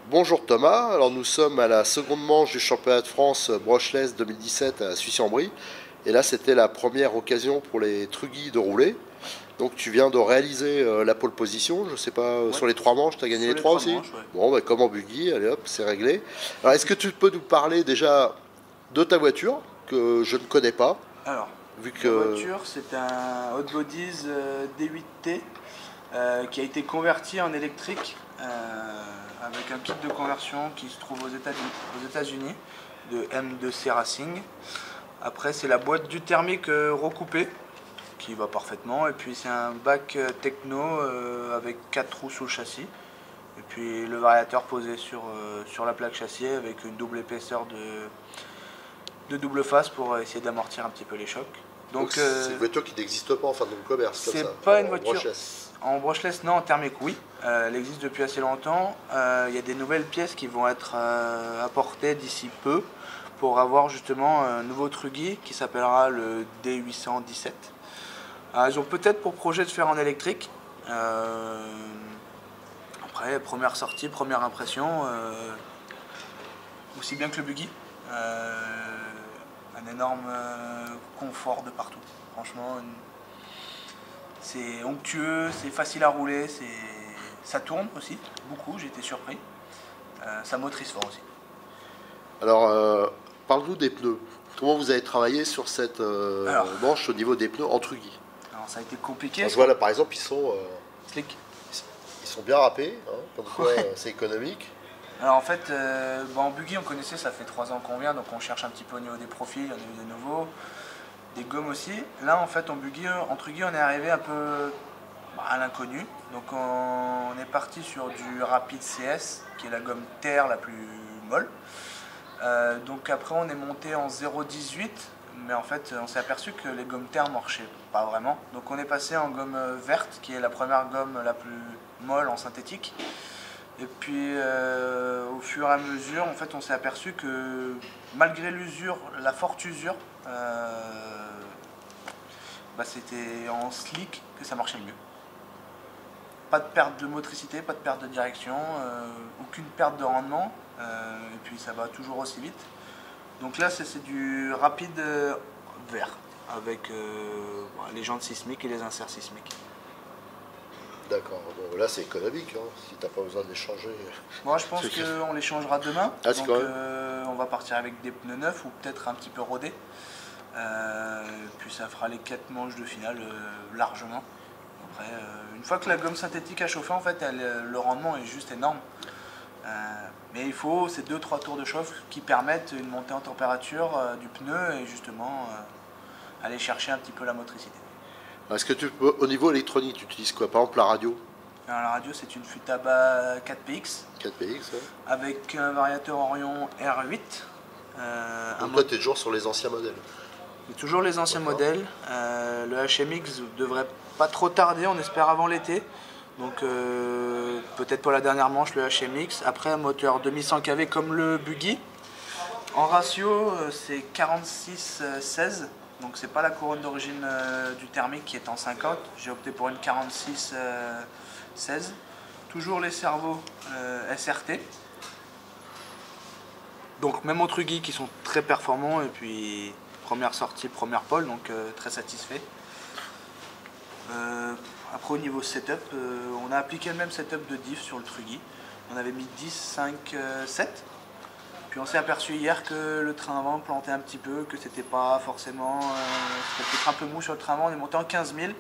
Bonjour Thomas, alors nous sommes à la seconde manche du championnat de France brushless 2017 à Sucy-en-Brie. Et là c'était la première occasion pour les Truggy de rouler. Donc tu viens de réaliser la pole position, je sais pas, ouais. Sur les 3 manches, tu as gagné les 3 aussi manches, ouais. Bon, bah, comme en buggy, allez hop, c'est réglé. Alors est-ce que tu peux nous parler déjà de ta voiture, que je ne connais pas? Alors, Vu que... la voiture c'est un Hot Bodies D8T qui a été converti en électrique avec un kit de conversion qui se trouve aux États-Unis de M2C Racing. Après c'est la boîte du thermique recoupée qui va parfaitement, et puis c'est un bac techno avec 4 roues sous le châssis, et puis le variateur posé sur la plaque châssis avec une double épaisseur de double face pour essayer d'amortir un petit peu les chocs. Donc c'est une voiture qui n'existe pas, enfin dans le commerce comme ça. C'est pas une voiture brushless. En brushless, non. En thermique, oui. Elle existe depuis assez longtemps. Il y a des nouvelles pièces qui vont être apportées d'ici peu pour avoir justement un nouveau Truggy qui s'appellera le D817. Ils ont peut-être pour projet de faire en électrique. Après, première sortie, première impression, aussi bien que le buggy. Un énorme confort de partout. Franchement, c'est onctueux, c'est facile à rouler, ça tourne aussi, beaucoup, j'ai été surpris. Ça motrice fort aussi. Alors, parle-nous des pneus. Comment vous avez travaillé sur cette manche au niveau des pneus en Truggy? Alors ça a été compliqué. On voit là par exemple, ils sont slick. Ils sont bien râpés, hein, comme quoi c'est économique. Alors en fait, en buggy on connaissait, ça fait 3 ans qu'on vient, donc on cherche un petit peu au niveau des profils, il y en a eu des nouveaux, des gommes aussi. Là en fait en Truggy on est arrivé un peu à l'inconnu, donc on est parti sur du Rapid CS, qui est la gomme terre la plus molle. Donc après on est monté en 0,18, mais en fait on s'est aperçu que les gommes terre marchaient pas vraiment, donc on est passé en gomme verte, qui est la première gomme la plus molle en synthétique. Et puis au fur et à mesure, en fait, on s'est aperçu que malgré l'usure, la forte usure, c'était en slick que ça marchait le mieux. Pas de perte de motricité, pas de perte de direction, aucune perte de rendement, et puis ça va toujours aussi vite. Donc là, c'est du rapide vert, avec les jantes sismiques et les inserts sismiques. D'accord, bon, là c'est économique, hein, si t'as pas besoin de les changer. Moi je pense qu'on les changera demain, donc on va partir avec des pneus neufs ou peut-être un petit peu rodés. Puis ça fera les 4 manches de finale largement. Après, une fois que la gomme synthétique a chauffé, en fait, le rendement est juste énorme. Mais il faut ces 2-3 tours de chauffe qui permettent une montée en température du pneu et justement aller chercher un petit peu la motricité. Est-ce que au niveau électronique, tu utilises quoi? Par exemple la radio? Alors, la radio c'est une Futaba 4PX. 4PX, ouais. Avec un variateur Orion R8. Donc toi tu es toujours sur les anciens modèles? Toujours les anciens modèles. Le HMX devrait pas trop tarder, on espère avant l'été. Donc peut-être pour la dernière manche le HMX. Après un moteur 2100 kV comme le buggy. En ratio c'est 46-16. Donc c'est pas la couronne d'origine du thermique qui est en 50. J'ai opté pour une 46-16. Toujours les servos SRT. Donc même au Truggy qui sont très performants, et puis première sortie, première pole, donc très satisfait. Après au niveau setup, on a appliqué le même setup de diff sur le Truggy. On avait mis 10, 5, 7. Puis on s'est aperçu hier que le train avant plantait un petit peu, que c'était pas forcément... c'était peut-être un peu mou sur le train avant, on est monté en 15 000.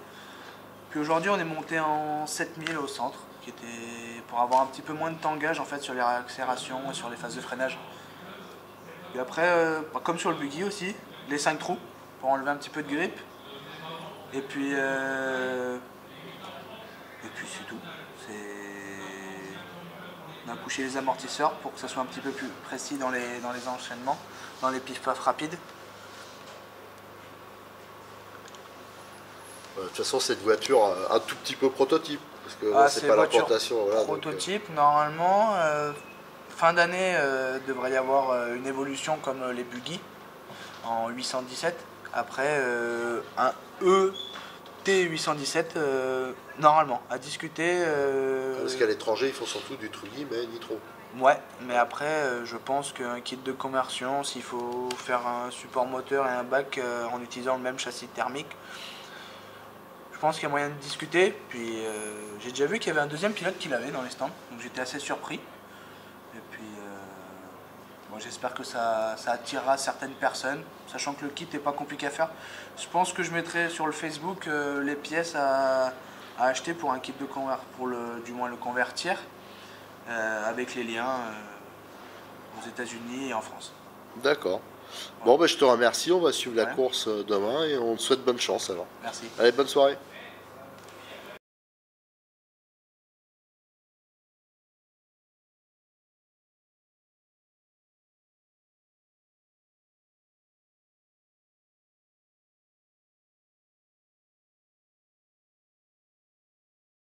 Puis aujourd'hui on est monté en 7 000 au centre, qui était pour avoir un petit peu moins de tangage en fait sur les réaccélérations et sur les phases de freinage. Et après, comme sur le buggy aussi, les 5 trous pour enlever un petit peu de grippe. Et puis c'est tout. On a couché les amortisseurs pour que ça soit un petit peu plus précis dans les enchaînements, dans les pif-paf rapides. De toute façon, cette voiture un tout petit peu prototype, parce que Ah, c'est c'est pas voiture l'implantation. Voilà, prototype, normalement. Fin d'année, devrait y avoir une évolution comme les buggy en 817. Après, un ET817, normalement, à discuter. parce qu'à l'étranger, ils font surtout du Trugy, mais nitro. Ouais, mais après, je pense qu'un kit de conversion, s'il faut faire un support moteur et un bac en utilisant le même châssis thermique, je pense qu'il y a moyen de discuter. Puis j'ai déjà vu qu'il y avait un deuxième pilote qui l'avait dans les stands, donc j'étais assez surpris. Et puis, bon, j'espère que ça attirera certaines personnes, sachant que le kit n'est pas compliqué à faire. Je pense que je mettrai sur le Facebook les pièces à acheter pour un kit de pour du moins le convertir, avec les liens aux États-Unis et en France. D'accord. Bon, ben, je te remercie. On va suivre la Ouais. course demain et on te souhaite bonne chance alors. Merci. Allez, bonne soirée.